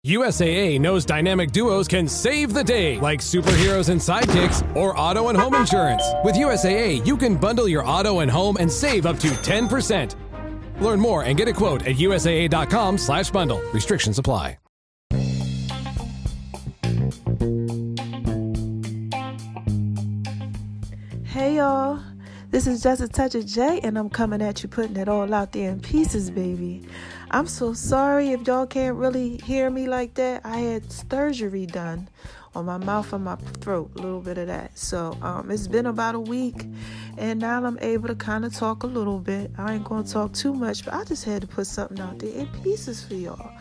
USAA knows dynamic duos can save the day, like superheroes and sidekicks or auto and home insurance. With USAA, you can bundle your auto and home and save up to 10%. Learn more and get a quote at usaa.com/bundle. Restrictions apply. Hey y'all, this is Just a Touch of J, and I'm coming at you putting it all out there in pieces, baby. I'm so sorry if y'all can't really hear me like that. I had surgery done on my mouth and my throat, a little bit of that. So it's been about a week, and now I'm able to kind of talk a little bit. I ain't going to talk too much, but I just had to put something out there in pieces for y'all.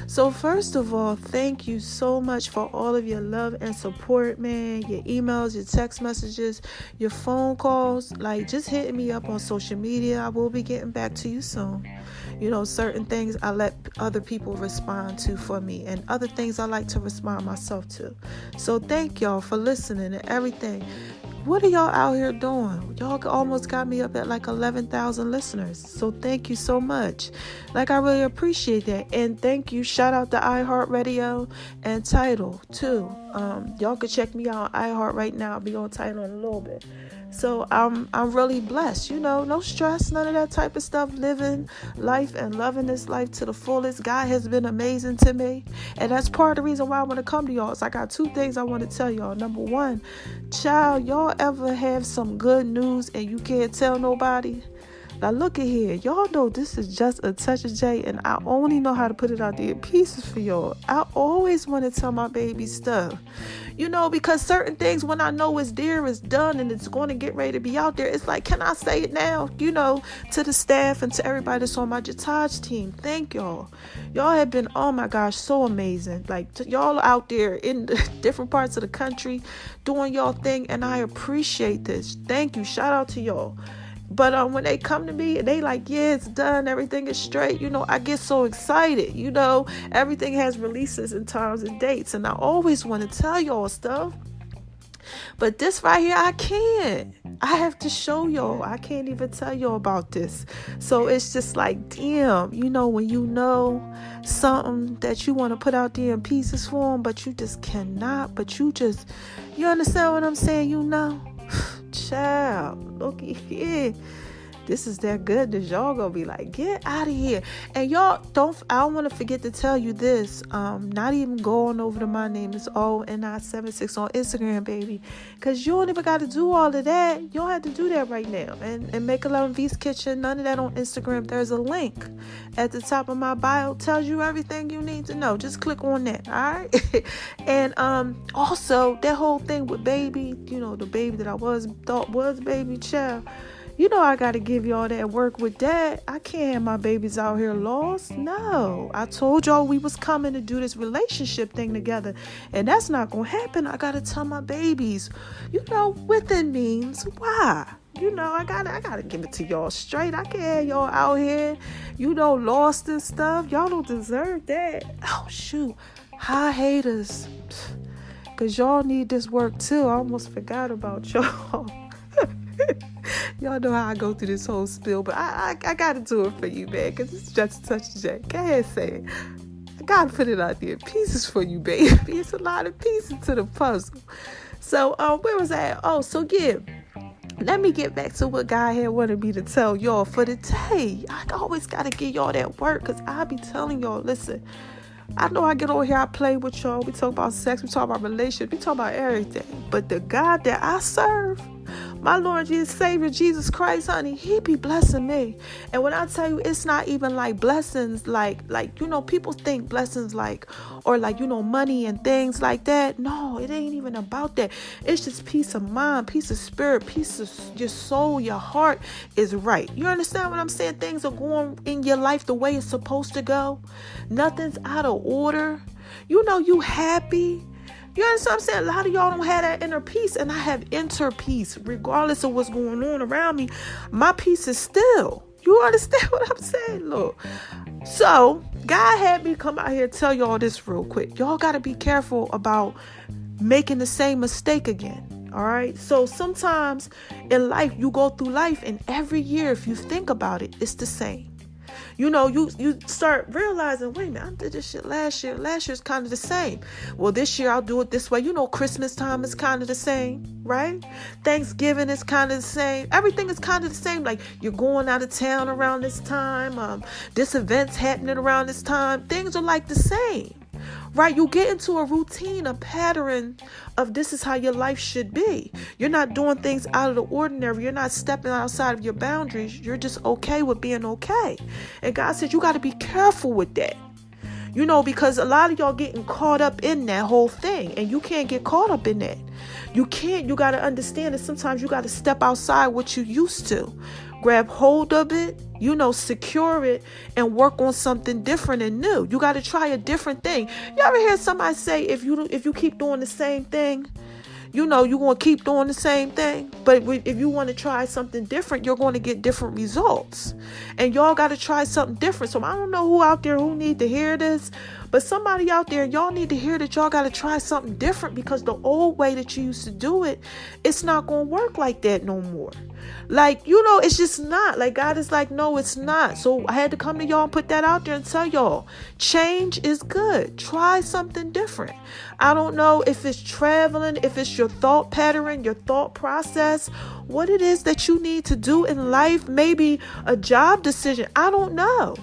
So first of all, thank you so much for all of your love and support, man. Your emails, your text messages, your phone calls, like just hitting me up on social media. I will be getting back to you soon. You know, certain things I let other people respond to for me, and other things I like to respond myself to. So thank y'all for listening and everything. What are y'all out here doing? Y'all almost got me up at like 11,000 listeners. So thank you so much. Like, I really appreciate that. And thank you. Shout out to iHeart Radio and Tidal too. Y'all can check me out on iHeart right now. I'll be on Tidal in a little bit. So I'm really blessed, you know, no stress, none of that type of stuff, living life and loving this life to the fullest. God has been amazing to me, and that's part of the reason why I want to come to y'all. So I got two things I want to tell y'all. Number one, child, y'all ever have some good news and you can't tell nobody? Now look at here, y'all know this is Just a Touch of J, and I only know how to put it out there in pieces for y'all. I always want to tell my baby stuff, you know, because certain things when I know it's there, it's done, and it's going to get ready to be out there, it's like, can I say it now? You know, to the staff and to everybody that's on my Jataj team, thank y'all. Y'all have been, oh my gosh, so amazing. Like, y'all out there in the different parts of the country doing y'all thing, and I appreciate this. Thank you. Shout out to y'all. But when they come to me and they like, yeah, it's done, everything is straight, you know, I get so excited. You know, everything has releases and times and dates, and I always want to tell y'all stuff. But this right here, I can't. I have to show y'all. I can't even tell y'all about this. So it's just like, damn, you know, when you know something that you want to put out there in pieces form, but you just cannot, you understand what I'm saying? You know? Child, looky here. This is that goodness. Y'all gonna be like, get out of here. And y'all I don't want to forget to tell you this. Not even going over to my name is ONI76 on Instagram, baby. Cause you don't even got to do all of that. You don't have to do that right now. And Make 11 V's Kitchen, none of that on Instagram. There's a link at the top of my bio. Tells you everything you need to know. Just click on that. All right. And also that whole thing with baby, you know, the baby that I thought was baby child. You know, I got to give y'all that work with that. I can't have my babies out here lost. No. I told y'all we was coming to do this relationship thing together, and that's not going to happen. I got to tell my babies, you know, within means why. You know, I gotta give it to y'all straight. I can't have y'all out here, you know, lost and stuff. Y'all don't deserve that. Oh, shoot. Hi, haters. Because y'all need this work, too. I almost forgot about y'all. Y'all know how I go through this whole spiel, but I gotta do it for you, man, because it's Just a Touch of J. Go ahead, say it. I gotta put it out there in pieces for you, baby. It's a lot of pieces to the puzzle. So, where was I? Oh, so yeah. Let me get back to what God had wanted me to tell y'all for the day. I always gotta give y'all that work, because I be telling y'all, listen, I know I get over here, I play with y'all, we talk about sex, we talk about relationships, we talk about everything. But the God that I serve, my Lord Jesus, Savior, Jesus Christ, honey, he be blessing me. And when I tell you, it's not even like blessings, like, you know, people think blessings like, or like, you know, money and things like that. No, it ain't even about that. It's just peace of mind, peace of spirit, peace of your soul, your heart is right. You understand what I'm saying? Things are going in your life the way it's supposed to go. Nothing's out of order. You know, you happy. You understand what I'm saying? A lot of y'all don't have that inner peace, and I have inner peace. Regardless of what's going on around me, my peace is still. You understand what I'm saying? Look. So, God had me come out here and tell y'all this real quick. Y'all got to be careful about making the same mistake again. All right? So, sometimes in life, you go through life, and every year, if you think about it, it's the same. You start realizing, wait a minute, I did this shit last year. Last year's kind of the same. Well, this year I'll do it this way. Christmas time is kind of the same, right? Thanksgiving is kind of the same. Everything is kind of the same. Like, you're going out of town around this time. This event's happening around this time. Things are like the same. Right? You get into a routine, a pattern of this is how your life should be. You're not doing things out of the ordinary. You're not stepping outside of your boundaries. You're just okay with being okay. And God said you got to be careful with that. Because a lot of y'all getting caught up in that whole thing, and you can't get caught up in that. You can't. You got to understand that sometimes you got to step outside what you used to. Grab hold of it, secure it, and work on something different and new. You got to try a different thing. You ever hear somebody say, if you keep doing the same thing, you're going to keep doing the same thing. But if you want to try something different, you're going to get different results. And y'all got to try something different. So I don't know who out there who need to hear this, but somebody out there, y'all need to hear that y'all got to try something different, because the old way that you used to do it, it's not going to work like that no more. Like, it's just not. Like, God is like, no, it's not. So I had to come to y'all and put that out there and tell y'all, change is good. Try something different. I don't know if it's traveling, if it's your thought pattern, your thought process, what it is that you need to do in life, maybe a job decision. I don't know.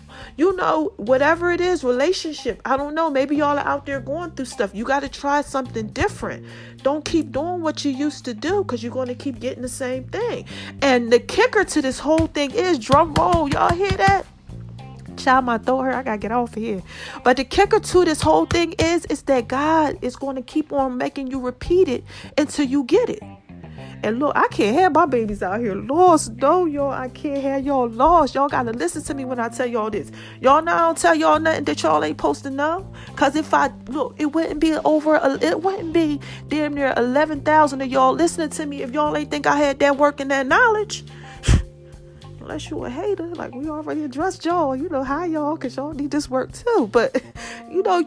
Whatever it is, relationship. I don't know. Maybe y'all are out there going through stuff. You got to try something different. Don't keep doing what you used to do, because you're going to keep getting the same thing. And the kicker to this whole thing is, drum roll. Y'all hear that? Child, my throat hurt. I got to get off of here. But the kicker to this whole thing is that God is going to keep on making you repeat it until you get it. And look, I can't have my babies out here lost. No, y'all, I can't have y'all lost. Y'all got to listen to me when I tell y'all this. Y'all know I don't tell y'all nothing that y'all ain't supposed to know. Because it wouldn't be damn near 11,000 of y'all listening to me if y'all ain't think I had that work and that knowledge. Unless you a hater, like we already addressed y'all, hi y'all, because y'all need this work too. But,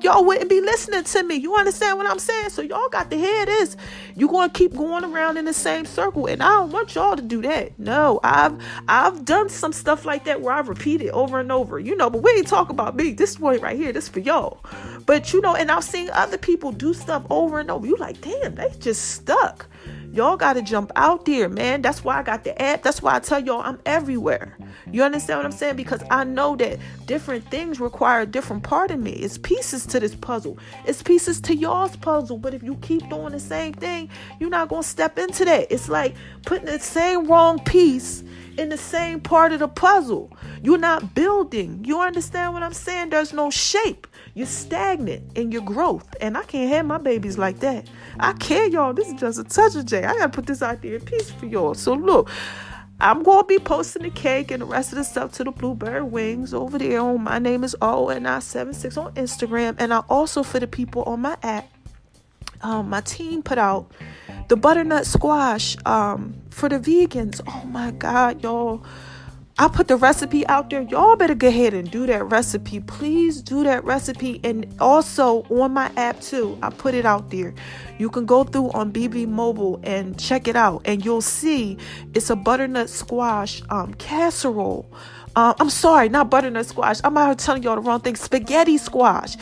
y'all wouldn't be listening to me. You understand what I'm saying? So y'all got to hear this. You're going to keep going around in the same circle. And I don't want y'all to do that. No, I've done some stuff like that where I've repeated over and over, but we ain't talk about me. This point right here, this for y'all. But, and I've seen other people do stuff over and over. You like, damn, they just stuck. Y'all got to jump out there, man. That's why I got the app. That's why I tell y'all I'm everywhere. You understand what I'm saying? Because I know that different things require a different part of me. It's pieces to this puzzle. It's pieces to y'all's puzzle. But if you keep doing the same thing, you're not going to step into that. It's like putting the same wrong piece in the same part of the puzzle. You're not building. You understand what I'm saying? There's no shape. You're stagnant in your growth. And I can't have my babies like that. I can't, y'all. This is just a touch of J. I got to put this out there in peace for y'all. So look, I'm going to be posting the cake and the rest of the stuff to the Blueberry Wings over there on My Name is ONI76 on Instagram. And I also, for the people on my app, my team put out the butternut squash for the vegans. Oh my God, y'all. I put the recipe out there. Y'all better go ahead and do that recipe. Please do that recipe. And also on my app too, I put it out there. You can go through on BB Mobile and check it out. And you'll see it's a butternut squash casserole. I'm sorry, not butternut squash. I'm out here telling y'all the wrong thing. Spaghetti squash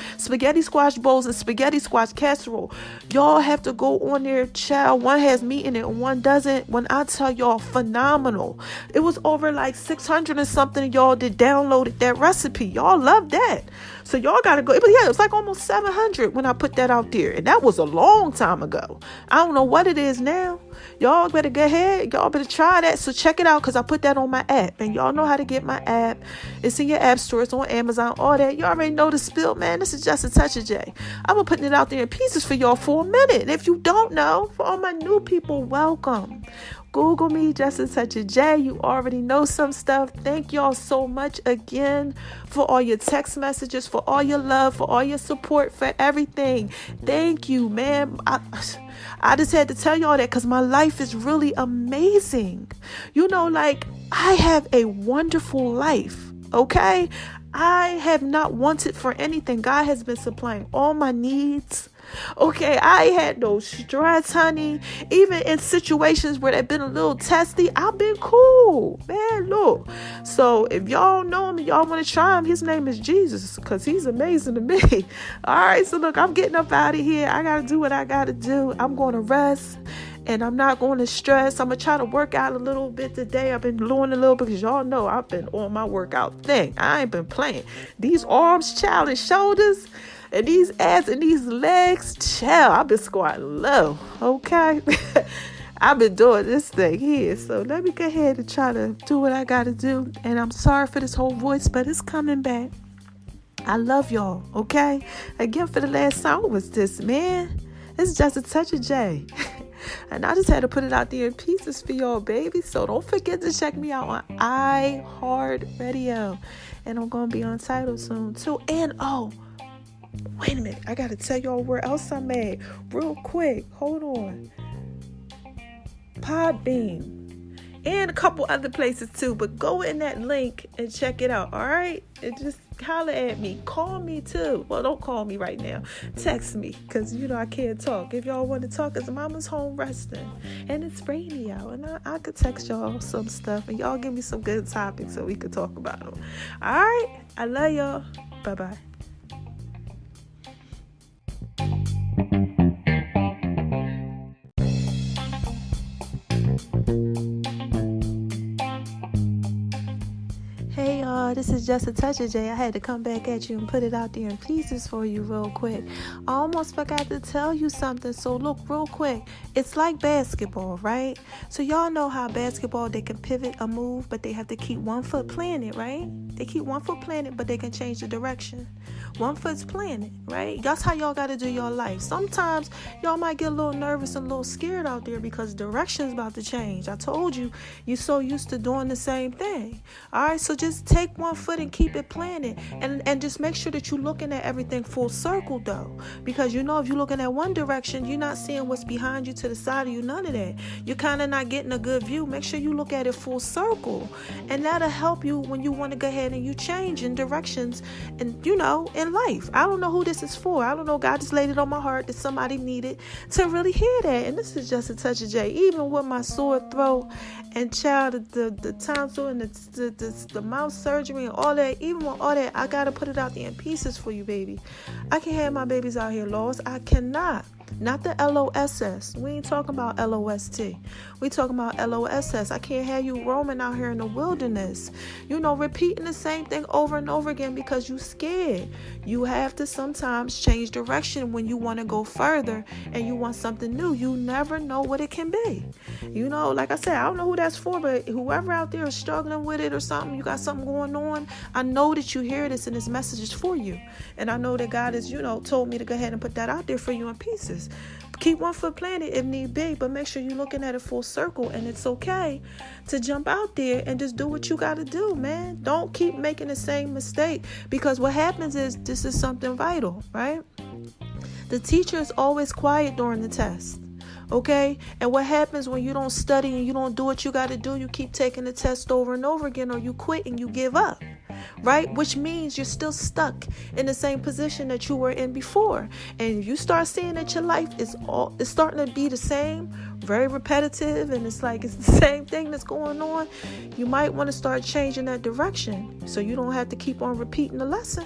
bowls and spaghetti squash casserole. Y'all have to go on there, child. One has meat in it and one doesn't. When I tell y'all, phenomenal. It was over like 600 and something of y'all that downloaded that recipe. Y'all love that. So y'all got to go. It was like almost 700 when I put that out there. And that was a long time ago. I don't know what it is now. Y'all better go ahead. Y'all better try that. So check it out, because I put that on my app. And y'all know how to get my app. It's in your app store. It's on Amazon. All that. You already know the spill, man. This is just a touch of J. I've been putting it out there in pieces for y'all for a minute. And if you don't know, for all my new people, welcome. Google me, Just a Touch of J. You already know some stuff. Thank y'all so much again for all your text messages, for all your love, for all your support, for everything. Thank you, man. I just had to tell y'all that because my life is really amazing. I have a wonderful life, okay? I have not wanted for anything. God has been supplying all my needs. Okay, I had no stress, honey. Even in situations where they've been a little testy, I've been cool, man. Look, so if y'all know him and y'all want to try him, his name is Jesus, because he's amazing to me. All right, so look, I'm getting up out of here. I gotta do what I gotta do. I'm going to rest. And I'm not going to stress. I'm going to try to work out a little bit today. I've been doing a little because y'all know I've been on my workout thing. I ain't been playing. These arms, child, and shoulders, and these abs and these legs, child, I've been squatting low, okay? I've been doing this thing here. So let me go ahead and try to do what I got to do. And I'm sorry for this whole voice, but it's coming back. I love y'all, okay? Again, for the last song was this, man. It's just a touch of J. And I just had to put it out there in pieces for y'all, baby. So don't forget to check me out on iHeart Radio. And I'm going to be on Tidal soon, too. And, oh, wait a minute. I got to tell y'all where else I'm at. Real quick. Hold on. Podbean. And a couple other places, too. But go in that link and check it out, all right? And just holler at me. Call me, too. Well, don't call me right now. Text me, because, I can't talk. If y'all want to talk, because mama's home resting. And it's rainy out. And I could text y'all some stuff. And y'all give me some good topics so we could talk about them. All right? I love y'all. Bye-bye. Hey y'all, this is just a touch of J. I had to come back at you and put it out there in pieces for you real quick. I almost forgot to tell you something, so look real quick. It's like basketball, right? So y'all know how basketball, they can pivot a move, but they have to keep 1 foot planted, right? They keep 1 foot planted, but they can change the direction. 1 foot's planted, right? That's how y'all got to do your life. Sometimes y'all might get a little nervous and a little scared out there because direction's about to change. I told you, you're so used to doing the same thing. All right, so just take 1 foot and keep it planted, and just make sure that you're looking at everything full circle, though, because if you're looking at one direction, you're not seeing what's behind you, to the side of you, none of that. You're kind of not getting a good view. Make sure you look at it full circle, and that'll help you when you want to go ahead and you change in directions, and in life. I don't know who this is for. I don't know. God just laid it on my heart that somebody needed to really hear that. And this is just a touch of J. Even with my sore throat and child, the tonsil and the mouth surgery and all that, even with all that, I got to put it out there in pieces for you, baby. I can't have my babies out here lost. I cannot. Not the LOSS. We ain't talking about LOST. We talking about LOSS. I can't have you roaming out here in the wilderness, repeating the same thing over and over again because you scared. You have to sometimes change direction when you want to go further and you want something new. You never know what it can be. Like I said, I don't know who that's for, but whoever out there is struggling with it or something, you got something going on, I know that you hear this and this message is for you. And I know that God has, told me to go ahead and put that out there for you in pieces. Keep 1 foot planted if need be, but make sure you're looking at it full circle, and it's okay to jump out there and just do what you got to do, man. Don't keep making the same mistake, because what happens is this is something vital, right? The teacher is always quiet during the test. Okay? And what happens when you don't study and you don't do what you got to do? You keep taking the test over and over again, or you quit and you give up. Right? Which means you're still stuck in the same position that you were in before. And you start seeing that your life is starting to be the same, very repetitive, and it's like it's the same thing that's going on. You might want to start changing that direction so you don't have to keep on repeating the lesson.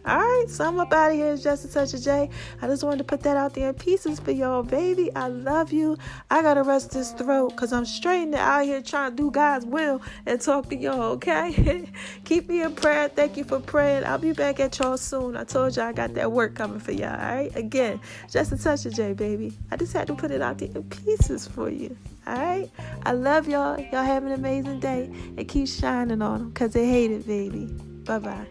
All right, so I'm up out of here. It's just a touch of J. I just wanted to put that out there in pieces for y'all, baby. I love you. I got to rest this throat because I'm straining out here trying to do God's will and talk to y'all, okay? Keep me in prayer. Thank you for praying. I'll be back at y'all soon. I told y'all I got that work coming for y'all, all right? Again, just a touch of J, baby. I just had to put it out there in pieces for you, all right? I love y'all. Y'all have an amazing day and keep shining on them because they hate it, baby. Bye-bye.